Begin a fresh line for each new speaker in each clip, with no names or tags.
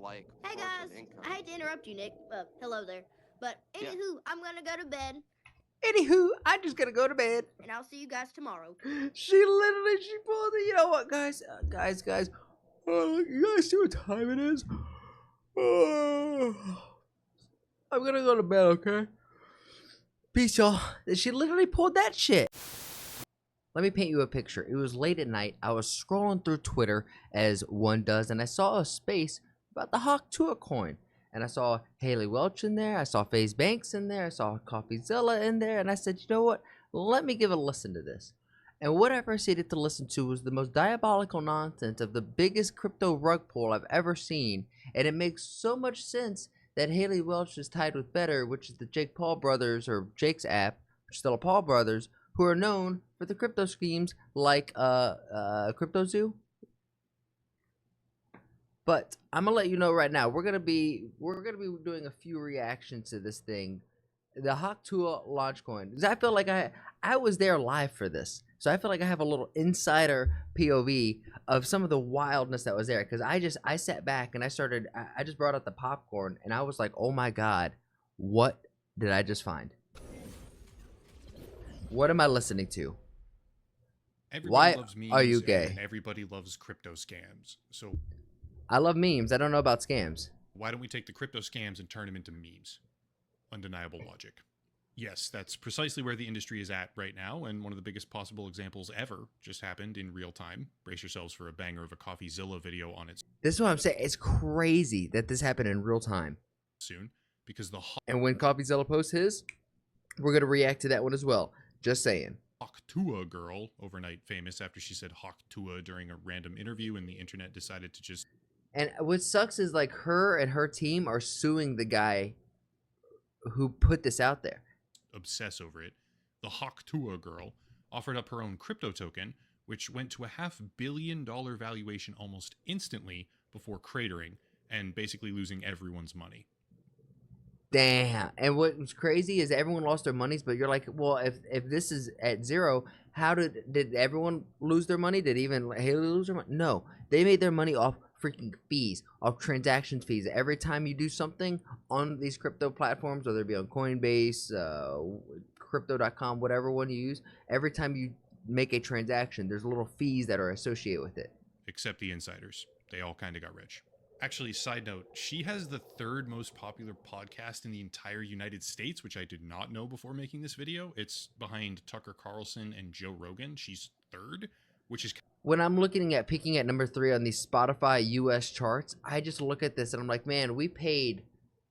like
Hey
source
guys,
of income.
I hate to interrupt you, Nick. Hello there. But
Yeah.
anywho, I'm gonna go to bed,
Anywho, I'm just gonna go to bed.
and I'll see you guys tomorrow.
She pulled it. You know what, guys? Guys. Oh, look, you guys see what time it is? Oh, I'm gonna go to bed, okay? Peace, y'all. She literally pulled that shit. Let me paint you a picture. It was late at night. I was scrolling through Twitter, as one does, and I saw a space about the Hawk Tuah coin. And I saw Haley Welch in there. I saw FaZe Banks in there. I saw CoffeeZilla in there. And I said, you know what? Let me give a listen to this. And what I proceeded to listen to was the most diabolical nonsense of the biggest crypto rug pull I've ever seen. And it makes so much sense that Haley Welch is tied with Better, which is the Jake Paul brothers, or Jake's app, which is still a Paul brothers, who are known for the crypto schemes like CryptoZoo. But I'm gonna let you know right now, we're gonna be doing a few reactions to this thing, the Hawk Tuah launch coin. Because I feel like I was there live for this, so I feel like I have a little insider POV of some of the wildness that was there. Because I sat back and I just brought out the popcorn and I was like, oh my god, what did I just find? What am I listening to?
Everybody
Why
loves memes,
are you gay?
And everybody loves crypto scams. So
I love memes. I don't know about scams.
why don't we take the crypto scams and turn them into memes? Undeniable logic. Yes, that's precisely where the industry is at right now, and one of the biggest possible examples ever just happened in real time. Brace yourselves for a banger of a CoffeeZilla video on it
This is what I'm saying. It's crazy that this happened in real time.
soon, because the
And when CoffeeZilla posts his, we're gonna react to that one as well. Just saying.
Hawk Tuah girl, overnight famous after she said Hawk Tuah during a random interview, and the internet decided to just
And what sucks is like her and her team are suing the guy who put this out there.
obsess over it. The Hawk Tuah girl offered up her own crypto token, which went to a $500 million valuation almost instantly before cratering and basically losing everyone's money.
Damn. And what was crazy is everyone lost their monies, but you're like, well, if this is at zero, how did everyone lose their money? Did even Haley lose her money? No. They made their money off freaking fees, off transaction fees. Every time you do something on these crypto platforms, whether it be on Coinbase, crypto.com, whatever one you use, every time you make a transaction, there's little fees that are associated with it.
Except the insiders. They all kind of got rich. Actually, side note, she has the third most popular podcast in the entire United States, which I did not know before making this video. It's behind Tucker Carlson and Joe Rogan. She's third, which is
When I'm looking at picking at number 3 on these Spotify US charts, I just look at this and I'm like, man, we paid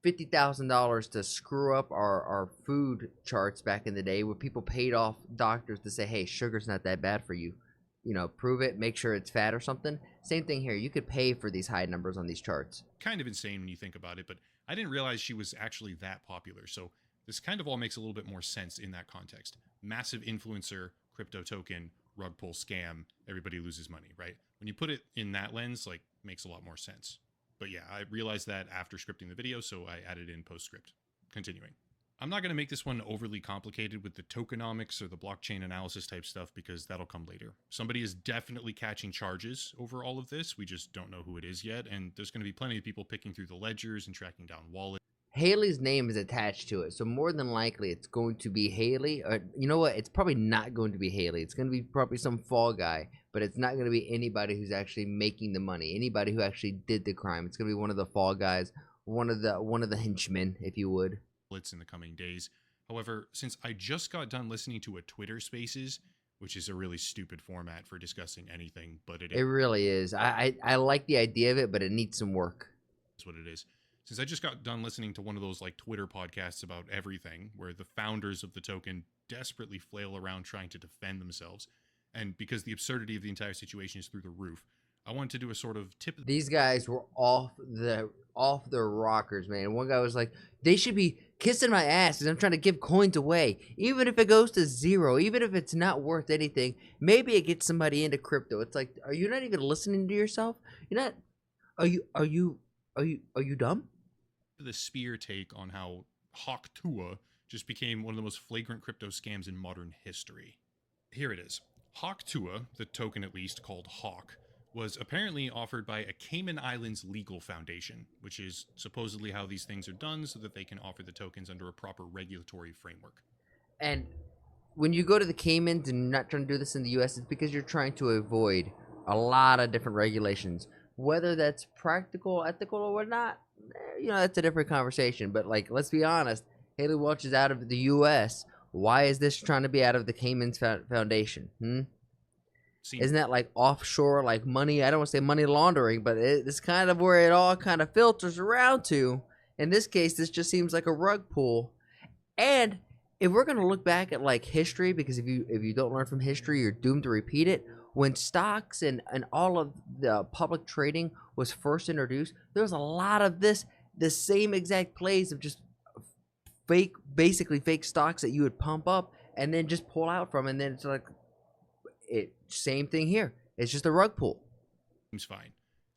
$50,000 to screw up our food charts back in the day, where people paid off doctors to say, hey, sugar's not that bad for you. You know, prove it, make sure it's fat or something. Same thing here. You could pay for these high numbers on these charts.
kind of insane when you think about it, but I didn't realize she was actually that popular. So this kind of all makes a little bit more sense in that context. Massive influencer, crypto token, rug pull scam, everybody loses money, right? When you put it in that lens, like, makes a lot more sense. But yeah, I realized that after scripting the video, so I added in postscript. Continuing. I'm not going to make this one overly complicated with the tokenomics or the blockchain analysis type stuff, because that'll come later. Somebody is definitely catching charges over all of this. We just don't know who it is yet, and there's going to be plenty of people picking through the ledgers and tracking down wallets.
Haley's name is attached to it, so more than likely it's going to be Haley. Or you know what? It's probably not going to be Haley. It's going to be probably some fall guy, but it's not going to be anybody who's actually making the money. Anybody who actually did the crime. It's going to be one of the fall guys, one of the henchmen, if you would.
In the coming days. However, since I just got done listening to a Twitter Spaces, which is a really stupid format for discussing anything, but
It really is. I like the idea of it, but it needs some work.
That's what it is. Since I just got done listening to one of those like Twitter podcasts about everything, where the founders of the token desperately flail around trying to defend themselves, and because the absurdity of the entire situation is through the roof, I wanted to do a sort of tip.
These guys were off their rockers, man. One guy was like, they should be kissing my ass because I'm trying to give coins away. Even if it goes to zero, even if it's not worth anything, maybe it gets somebody into crypto. It's like, are you not even listening to yourself? You're not. Are you dumb?
The spear take on how Hawk Tuah just became one of the most flagrant crypto scams in modern history. Here it is. Hawk Tuah, the token at least called Hawk, was apparently offered by a Cayman Islands legal foundation, which is supposedly how these things are done so that they can offer the tokens under a proper regulatory framework.
And when you go to the Caymans and you're not trying to do this in the U.S., it's because you're trying to avoid a lot of different regulations. Whether that's practical, ethical, or whatnot, that's a different conversation. But like, let's be honest, Haley Welch is out of the U.S. Why is this trying to be out of the Caymans Foundation? Isn't that like offshore, like money? I don't want to say money laundering, but it's kind of where it all kind of filters around to. In this case, this just seems like a rug pull. And if we're gonna look back at like history, because if you don't learn from history, you're doomed to repeat it. When stocks and all of the public trading was first introduced, there was a lot of the same exact plays of just basically fake stocks that you would pump up and then just pull out from, and then it's like same thing here. It's just a rug pull.
Seems fine.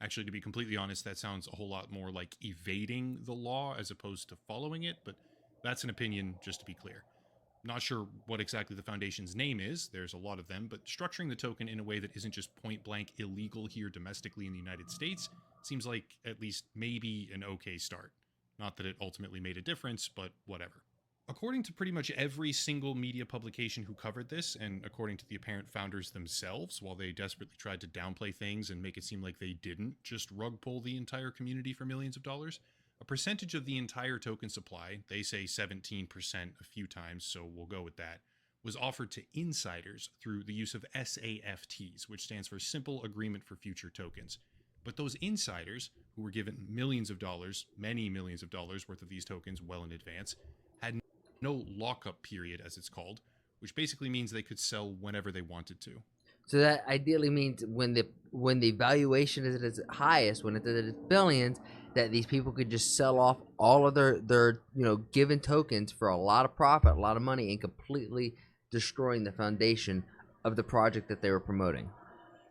Actually, to be completely honest, that sounds a whole lot more like evading the law as opposed to following it, but that's an opinion, just to be clear. Not sure what exactly the foundation's name is, there's a lot of them, but structuring the token in a way that isn't just point blank illegal here domestically in the United States seems like at least maybe an okay start. Not that it ultimately made a difference, but whatever. According to pretty much every single media publication who covered this, and according to the apparent founders themselves, while they desperately tried to downplay things and make it seem like they didn't just rug pull the entire community for millions of dollars, a percentage of the entire token supply, they say 17% a few times, so we'll go with that, was offered to insiders through the use of SAFTs, which stands for Simple Agreement for Future Tokens. But those insiders, who were given millions of dollars, many millions of dollars worth of these tokens well in advance, had no lockup period, as it's called, which basically means they could sell whenever they wanted to.
So that ideally means when the valuation is at its highest, when it's at its billions, that these people could just sell off all of their given tokens for a lot of profit, a lot of money, and completely destroying the foundation of the project that they were promoting.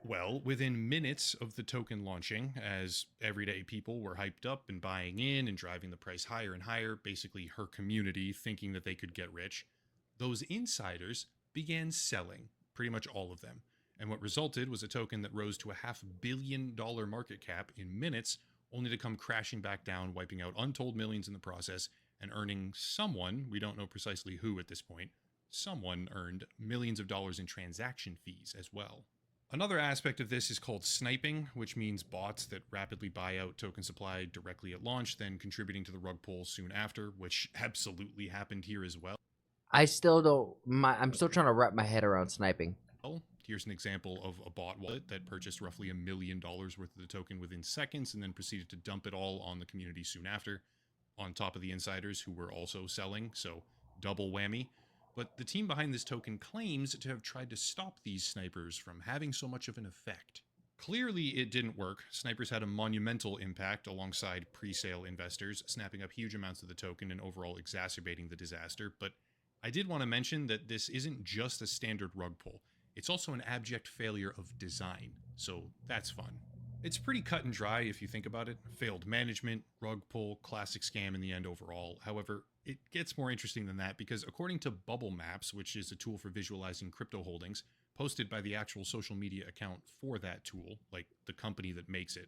Well, within minutes of the token launching, as everyday people were hyped up and buying in and driving the price higher and higher, basically her community thinking that they could get rich, those insiders began selling, pretty much all of them. And what resulted was a token that rose to a $500 million market cap in minutes, only to come crashing back down, wiping out untold millions in the process, and earning someone, we don't know precisely who at this point, someone earned millions of dollars in transaction fees as well. Another aspect of this is called sniping, which means bots that rapidly buy out token supply directly at launch, then contributing to the rug pull soon after, which absolutely happened here as well.
I'm still trying to wrap my head around sniping.
Here's an example of a bot wallet that purchased roughly $1 million worth of the token within seconds and then proceeded to dump it all on the community soon after, on top of the insiders who were also selling, so double whammy. But the team behind this token claims to have tried to stop these snipers from having so much of an effect. Clearly, it didn't work. Snipers had a monumental impact alongside pre-sale investors, snapping up huge amounts of the token and overall exacerbating the disaster. But I did want to mention that this isn't just a standard rug pull. It's also an abject failure of design, so that's fun. It's pretty cut and dry if you think about it. Failed management, rug pull, classic scam in the end overall. However, it gets more interesting than that because according to Bubble Maps, which is a tool for visualizing crypto holdings, posted by the actual social media account for that tool, like the company that makes it,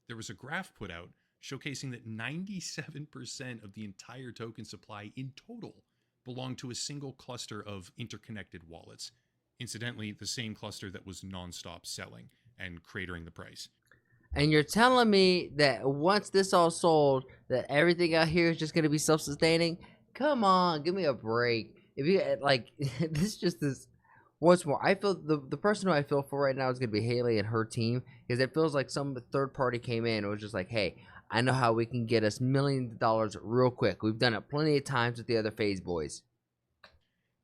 there was a graph put out showcasing that 97% of the entire token supply in total belonged to a single cluster of interconnected wallets. Incidentally, the same cluster that was non-stop selling and cratering the price.
And you're telling me that once this all sold, that everything out here is just going to be self-sustaining? Come on, give me a break. If you this just is. What's more, I feel the person who I feel for right now is going to be Haley and her team, because it feels like some third party came in and was just like, hey, I know how we can get us millions of dollars real quick. We've done it plenty of times with the other Phase boys.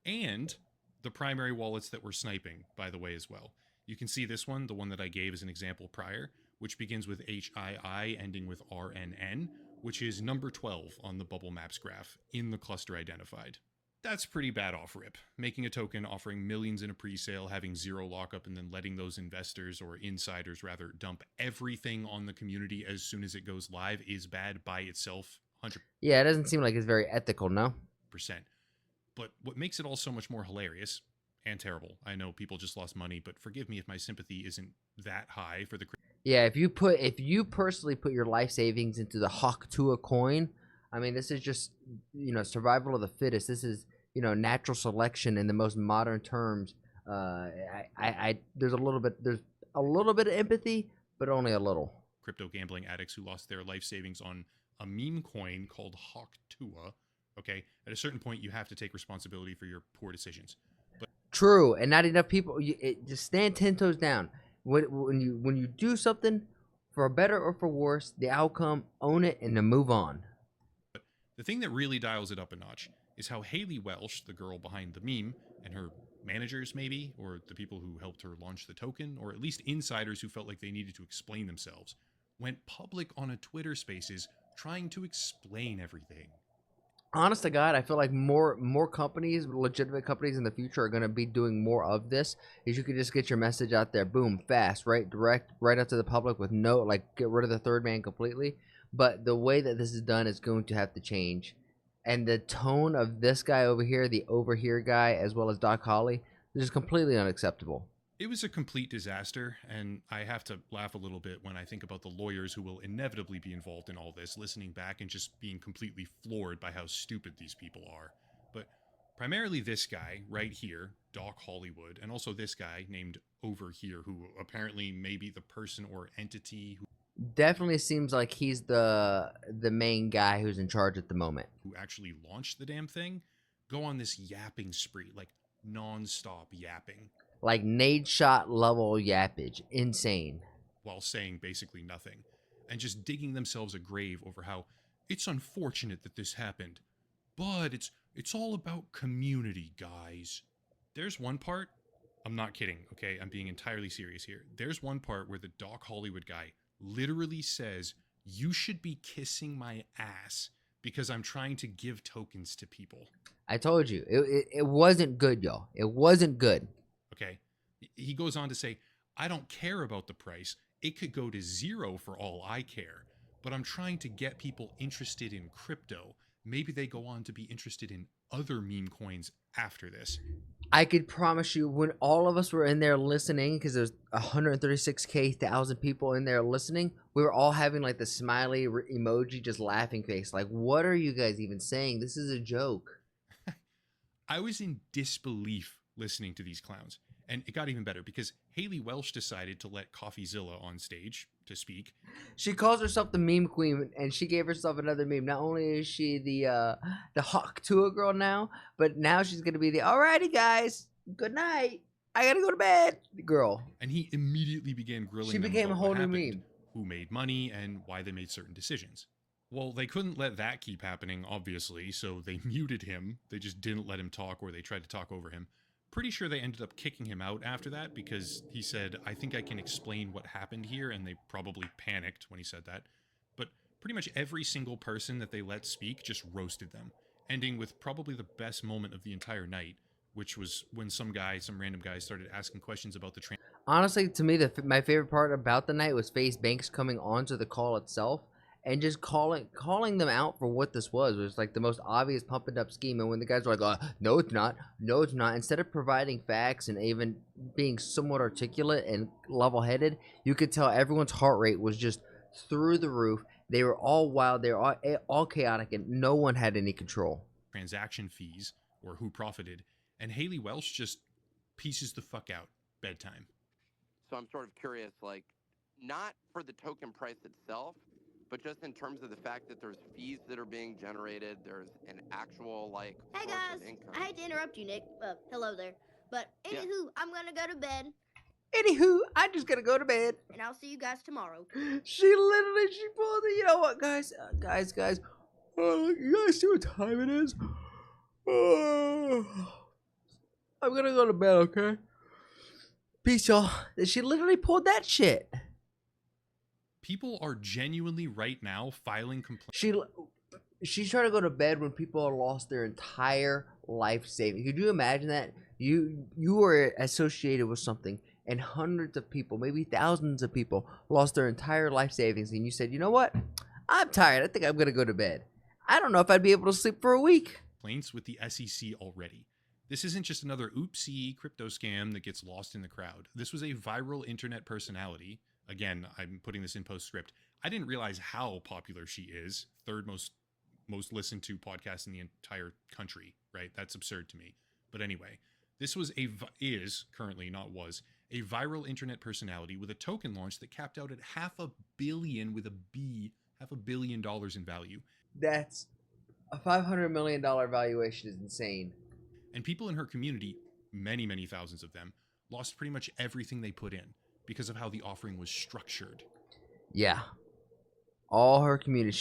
And the primary wallets that we're sniping, by the way, as well. You can see this one, the one that I gave as an example prior, which begins with HII ending with RNN, which is number 12 on the Bubble Maps graph in the cluster identified. That's pretty bad off rip. Making a token offering millions in a pre-sale, having zero lockup, and then letting those investors, or insiders rather, dump everything on the community as soon as it goes live is bad by itself, 100%.
Yeah, it doesn't seem like it's very ethical, no?
But what makes it all so much more hilarious, and terrible. I know people just lost money, but forgive me if my sympathy isn't that high for the.
Yeah, if you personally put your life savings into the Hawk Tua coin, I mean, this is just, survival of the fittest. This is, natural selection in the most modern terms. There's a little bit of empathy, but only a little.
Crypto gambling addicts who lost their life savings on a meme coin called Hawk Tua. Okay, at a certain point, you have to take responsibility for your poor decisions. But
true, and not enough people. Just stand 10 toes down. When you do something, for better or for worse, the outcome, own it, and then move on.
The thing that really dials it up a notch is how Haley Welch, the girl behind the meme, and her managers maybe, or the people who helped her launch the token, or at least insiders who felt like they needed to explain themselves, went public on a Twitter Spaces trying to explain everything.
Honest to God, I feel like more companies, legitimate companies in the future, are going to be doing more of this. Is you can just get your message out there, boom, fast, right, direct, right out to the public with no, get rid of the third man completely. But the way that this is done is going to have to change. And the tone of this guy over here, the over here guy, as well as Doc Holly, is just completely unacceptable.
It was a complete disaster, and I have to laugh a little bit when I think about the lawyers who will inevitably be involved in all this, listening back and just being completely floored by how stupid these people are. But primarily this guy right here, Doc Hollywood, and also this guy named Over Here, who apparently may be the person or entity who
definitely seems like he's the main guy who's in charge at the moment.
Who actually launched the damn thing, go on this yapping spree, like non-stop yapping.
Like nade shot level yappage. Insane.
While saying basically nothing. And just digging themselves a grave over how it's unfortunate that this happened. But it's all about community, guys. There's one part, I'm not kidding, okay? I'm being entirely serious here. There's one part where the Doc Hollywood guy literally says, "You should be kissing my ass because I'm trying to give tokens to people."
I told you. It wasn't good, y'all. It wasn't good.
Okay. He goes on to say, "I don't care about the price. It could go to zero for all I care. But I'm trying to get people interested in crypto. Maybe they go on to be interested in other meme coins after this."
I could promise you, when all of us were in there listening, because there's 136,000 people in there listening, we were all having like the smiley emoji, just laughing face. Like, what are you guys even saying? This is a joke.
I was in disbelief listening to these clowns. And it got even better because Haley Welch decided to let CoffeeZilla on stage to speak.
She calls herself the meme queen, and she gave herself another meme. Not only is she the Hawk Tua girl now, but now she's gonna be the "alrighty guys, good night, I gotta go to bed" girl.
And he immediately began grilling
She
them
became a
about
whole
what
new
happened,
meme.
who made money, and why they made certain decisions. Well, they couldn't let that keep happening, obviously, so they muted him. They just didn't let him talk, or they tried to talk over him. Pretty sure they ended up kicking him out after that because he said, "I think I can explain what happened here," and they probably panicked when he said that. But pretty much every single person that they let speak just roasted them, ending with probably the best moment of the entire night, which was when some random guy started asking questions about the train.
Honestly, to me, my favorite part about the night was FaZe Banks coming onto the call itself and just calling them out for what this was. It was like the most obvious pumping up scheme. And when the guys were like, no, it's not. No, it's not. Instead of providing facts and even being somewhat articulate and level-headed, you could tell everyone's heart rate was just through the roof. They were all wild. They were all chaotic, and no one had any control.
Transaction fees, or who profited. And Haley Welch just pieces the fuck out. Bedtime.
So I'm sort of curious, like, not for the token price itself, but just in terms of the fact that there's fees that are being generated, there's an actual, like,
Hey
source
guys,
of income.
I hate to interrupt you, Nick. Hello there. But
Yeah.
anywho, I'm gonna go to bed,
Anywho, I'm just gonna go to bed.
and I'll see you guys tomorrow.
She pulled it. You know what, guys? Guys. Oh, you guys see what time it is? I'm gonna go to bed, okay? Peace, y'all. She literally pulled that shit.
People are genuinely right now filing complaints.
She's trying to go to bed when people have lost their entire life savings. Could you imagine that? You were associated with something, and hundreds of people, maybe thousands of people, lost their entire life savings, and you said, "You know what? I'm tired. I think I'm gonna go to bed. I don't know if I'd be able to sleep for a week."
Complaints with the SEC already. This isn't just another oopsie crypto scam that gets lost in the crowd. This was a viral internet personality. Again, I'm putting this in postscript. I didn't realize how popular she is. Third most listened to podcast in the entire country, right? That's absurd to me. But anyway, this was is currently, not was, a viral internet personality with a token launch that capped out at $500 million with a B, $500 million in value.
That's a $500 million valuation is insane.
And people in her community, many, many thousands of them, lost pretty much everything they put in because of how the offering was structured.
Yeah. All her community.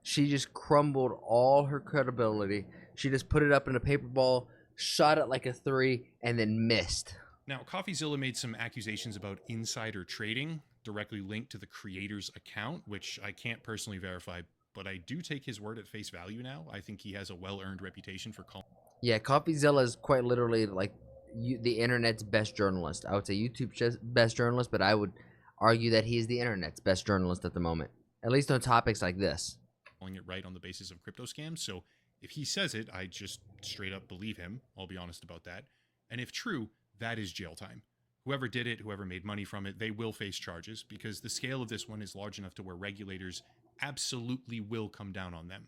She just crumbled all her credibility. She just put it up in a paper ball, shot it like a 3, and then missed.
Now, CoffeeZilla made some accusations about insider trading directly linked to the creator's account, which I can't personally verify, but I do take his word at face value now. I think he has a well-earned reputation for calling.
Yeah, CoffeeZilla is quite literally like the internet's best journalist. I would say YouTube's best journalist, but I would argue that he is the internet's best journalist at the moment, at least on topics like this.
Calling it right on the basis of crypto scams. So if he says it, I just straight up believe him. I'll be honest about that. And if true, that is jail time. Whoever did it, whoever made money from it, they will face charges because the scale of this one is large enough to where regulators absolutely will come down on them.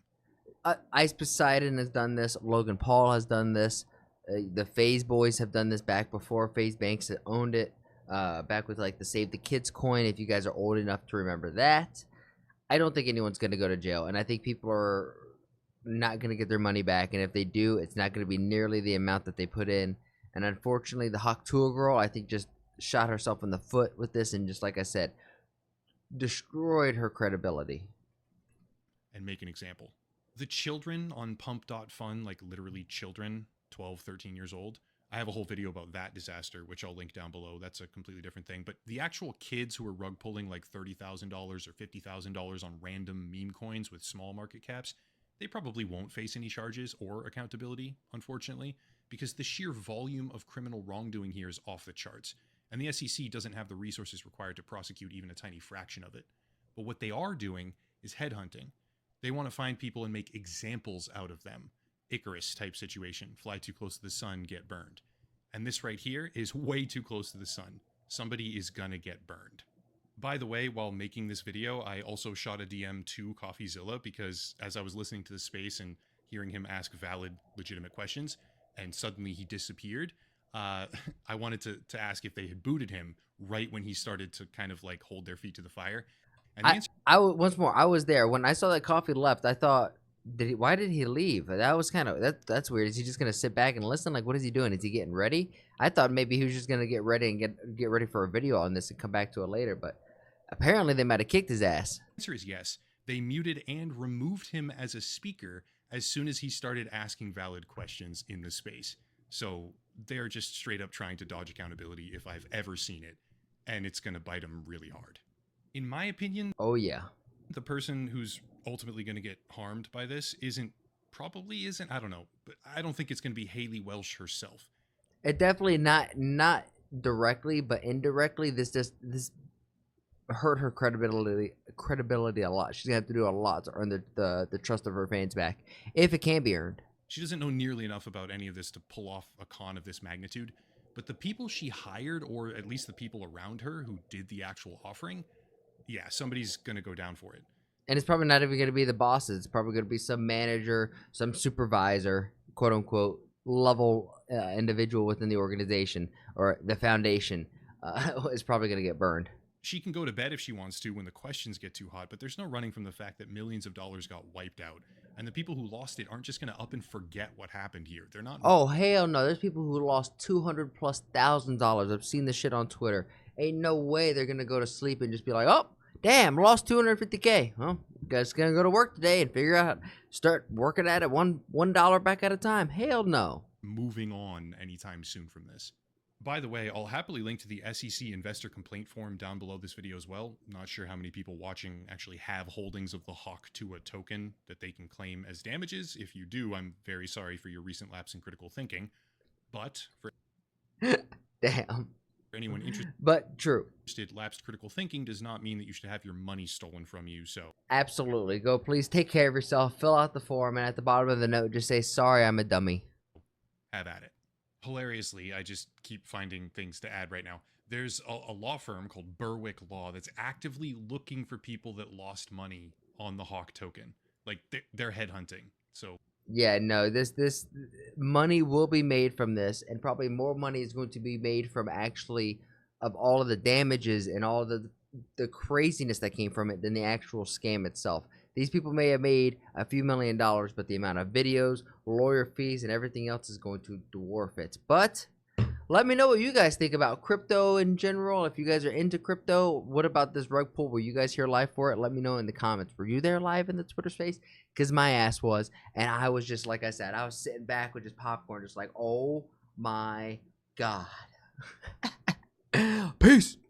Ice Poseidon has done this. Logan Paul has done this. The FaZe boys have done this back before. FaZe Banks had owned it back with like the Save the Kids coin, if you guys are old enough to remember that. I don't think anyone's going to go to jail, and I think people are not going to get their money back, and if they do, it's not going to be nearly the amount that they put in. And unfortunately, the Hawk Tour girl, I think, just shot herself in the foot with this and just, like I said, destroyed her credibility.
And make an example. The children on pump.fun, like literally children, 12, 13 years old. I have a whole video about that disaster, which I'll link down below. That's a completely different thing. But the actual kids who are rug pulling like $30,000 or $50,000 on random meme coins with small market caps, they probably won't face any charges or accountability, unfortunately, because the sheer volume of criminal wrongdoing here is off the charts. And the SEC doesn't have the resources required to prosecute even a tiny fraction of it. But what they are doing is headhunting. They want to find people and make examples out of them. Icarus type situation, fly too close to the sun, get burned. And this right here is way too close to the sun. Somebody is gonna get burned. By the way, while making this video, I also shot a DM to CoffeeZilla because as I was listening to the space and hearing him ask valid, legitimate questions, and suddenly he disappeared, I wanted to ask if they had booted him right when he started to kind of like hold their feet to the fire. And the answer,
once more, I was there when I saw that Coffee left. I thought, why did he leave? That was kind of that's weird. Is he just gonna sit back and listen? Like, what is he doing? Is he getting ready? I thought maybe he was just gonna get ready and get ready for a video on this and come back to it later. But apparently, they might have kicked his ass.
The answer is yes. They muted and removed him as a speaker as soon as he started asking valid questions in the space. So they're just straight up trying to dodge accountability if I've ever seen it, and it's gonna bite them really hard. In my opinion,
oh yeah,
the person who's ultimately going to get harmed by this probably isn't, I don't know, but I don't think it's going to be Haley Welch herself.
It definitely not directly, but indirectly, this hurt her credibility a lot. She's gonna have to do a lot to earn the trust of her fans back, if it can be earned.
She doesn't know nearly enough about any of this to pull off a con of this magnitude, but the people she hired, or at least the people around her who did the actual offering, yeah, somebody's going to go down for it.
And it's probably not even going to be the bosses. It's probably going to be some manager, some supervisor, quote unquote, level individual within the organization or the foundation is probably going to get burned.
She can go to bed if she wants to when the questions get too hot, but there's no running from the fact that millions of dollars got wiped out. And the people who lost it aren't just going to up and forget what happened here. They're not.
Oh, hell no. There's people who lost $200,000+. I've seen this shit on Twitter. Ain't no way they're going to go to sleep and just be like, oh, damn, lost $250K. Well, guys gonna go to work today and figure out, start working at it $1 back at a time. Hell no.
Moving on anytime soon from this. By the way, I'll happily link to the SEC investor complaint form down below this video as well. Not sure how many people watching actually have holdings of the Hawk Tua token that they can claim as damages. If you do, I'm very sorry for your recent lapse in critical thinking. But for
damn.
Anyone interested,
but true.
Lapsed critical thinking does not mean that you should have your money stolen from you. So
absolutely, go please take care of yourself. Fill out the form, and at the bottom of the note, just say sorry, I'm a dummy.
Have at it. hilariously, I just keep finding things to add right now. There's a law firm called Berwick Law that's actively looking for people that lost money on the Hawk token. Like they're headhunting. So
Yeah, no, this money will be made from this, and probably more money is going to be made from actually of all of the damages and all the craziness that came from it than the actual scam itself. These people may have made a few $1,000,000, but the amount of videos, lawyer fees, and everything else is going to dwarf it. But let me know what you guys think about crypto in general. If you guys are into crypto, what about this rug pull? Were you guys here live for it? Let me know in the comments. Were you there live in the Twitter space? Because my ass was. And I was just, like I said, I was sitting back with just popcorn, just like, oh my God. Peace.